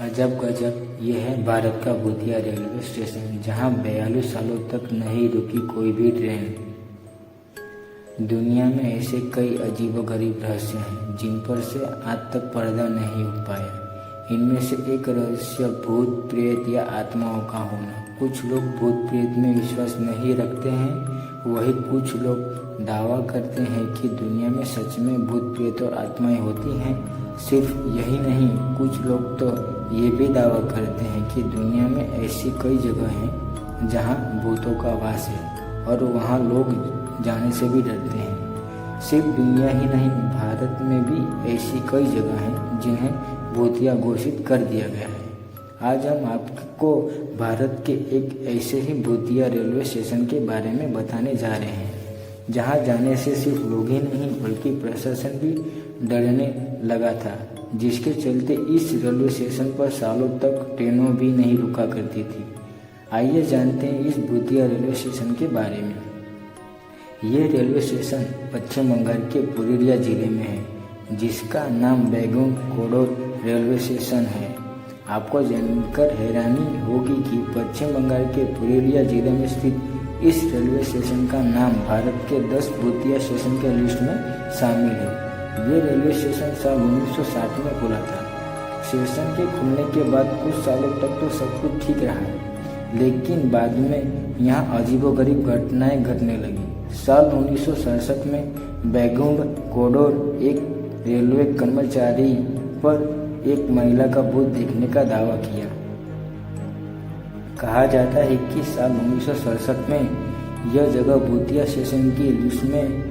अजब गजब, ये है भारत का भूतिया रेलवे स्टेशन, जहां 42 सालों तक नहीं रुकी कोई भी ट्रेन। दुनिया में ऐसे कई अजीबोगरीब रहस्य हैं जिन पर से आज तक पर्दा नहीं उठ पाया। इनमें से एक रहस्य भूत प्रेत या आत्माओं का होना। कुछ लोग भूत प्रेत में विश्वास नहीं रखते हैं, वही कुछ लोग दावा करते हैं कि दुनिया में सच में भूत प्रेत और आत्माएं होती हैं। सिर्फ यही नहीं, कुछ लोग तो ये भी दावा करते हैं कि दुनिया में ऐसी कई जगह हैं जहां भूतों का वास है और वहां लोग जाने से भी डरते हैं। सिर्फ दुनिया ही नहीं, भारत में भी ऐसी कई जगह हैं जिन्हें भूतिया घोषित कर दिया गया है। आज हम आपको भारत के एक ऐसे ही भूतिया रेलवे स्टेशन के बारे में बताने जा रहे हैं, जहां जाने से सिर्फ लोग ही नहीं बल्कि प्रशासन भी डरने लगा था, जिसके चलते इस रेलवे स्टेशन पर सालों तक ट्रेनों भी नहीं रुका करती थी। आइए जानते हैं इस भूतिया रेलवे स्टेशन के बारे में। ये रेलवे स्टेशन पश्चिम बंगाल के पुरुलिया जिले में है, जिसका नाम बैकुंठ कोडोर रेलवे स्टेशन है। आपको जानकर हैरानी होगी कि पश्चिम बंगाल के पुरुलिया जिले में स्थित इस रेलवे स्टेशन का नाम भारत के 10 भूतिया स्टेशन के लिस्ट में शामिल है। ये रेलवे स्टेशन साल 1960 में खुला था। स्टेशन के खुलने के बाद कुछ सालों तक तो सब कुछ ठीक रहा, लेकिन बाद में यहाँ अजीबोगरीब घटनाएं घटने लगी। साल 1967 में बैकुंठ कोडोर एक रेलवे कर्मचारी पर एक महिला का भूत देखने का दावा किया। कहा जाता है कि साल 1967 में यह जगह भूतिया स्टेशन की लिस्ट में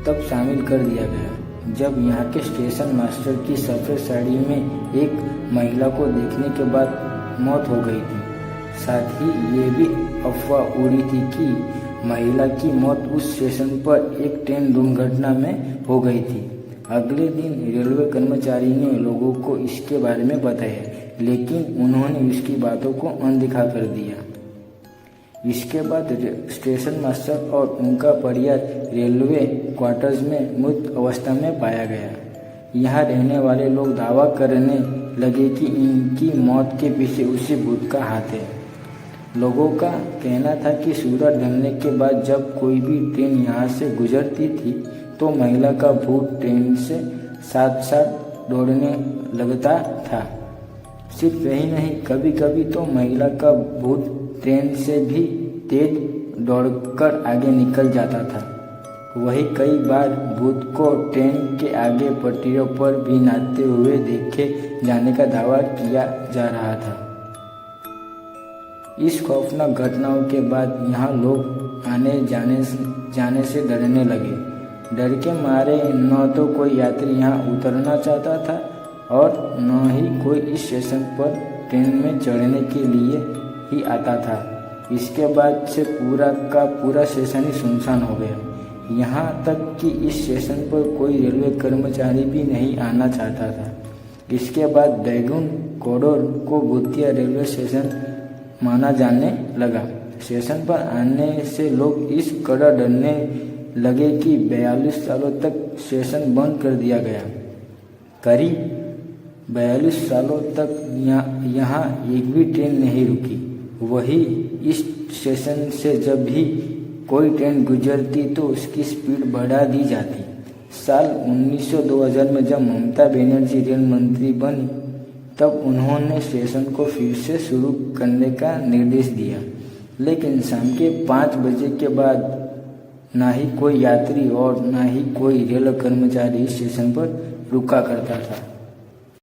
तब शामिल कर दिया गया जब यहाँ के स्टेशन मास्टर की सफ़ेद साड़ी में एक महिला को देखने के बाद मौत हो गई थी। साथ ही ये भी अफवाह उड़ी थी कि महिला की मौत उस स्टेशन पर एक ट्रेन दुर्घटना में हो गई थी। अगले दिन रेलवे कर्मचारी ने लोगों को इसके बारे में बताया, लेकिन उन्होंने इसकी बातों को अनदेखा कर दिया। इसके बाद स्टेशन मास्टर और उनका परिवार रेलवे क्वार्टर्स में मृत अवस्था में पाया गया। यहाँ रहने वाले लोग दावा करने लगे कि इनकी मौत के पीछे उसी भूत का हाथ है। लोगों का कहना था कि सूरज ढलने के बाद जब कोई भी ट्रेन यहाँ से गुजरती थी तो महिला का भूत ट्रेन से साथ साथ दौड़ने लगता था। सिर्फ यही नहीं, कभी कभी तो महिला का भूत ट्रेन से भी तेज दौड़कर आगे निकल जाता था। वही कई बार भूत को ट्रेन के आगे पटरियों पर भी नाचते हुए देखे जाने का दावा किया जा रहा था। इस खौफनाक घटनाओं के बाद यहाँ लोग आने जाने से डरने लगे। डर के मारे न तो कोई यात्री यहाँ उतरना चाहता था और न ही कोई इस स्टेशन पर ट्रेन में चढ़ने के लिए ही आता था। इसके बाद से पूरा का पूरा स्टेशन ही सुनसान हो गया। यहाँ तक कि इस स्टेशन पर कोई रेलवे कर्मचारी भी नहीं आना चाहता था। इसके बाद बैकुंठ कोडोर को भूतिया रेलवे स्टेशन माना जाने लगा। स्टेशन पर आने से लोग इस कदर डरने लगे कि 42 सालों तक स्टेशन बंद कर दिया गया। करीब 42 सालों तक यहाँ एक भी ट्रेन नहीं रुकी। वही इस स्टेशन से जब भी कोई ट्रेन गुजरती तो उसकी स्पीड बढ़ा दी जाती। साल 2000 में जब ममता बनर्जी रेल मंत्री बनी तब उन्होंने स्टेशन को फिर से शुरू करने का निर्देश दिया, लेकिन शाम के 5 बजे के बाद ना ही कोई यात्री और ना ही कोई रेल कर्मचारी स्टेशन पर रुका करता था।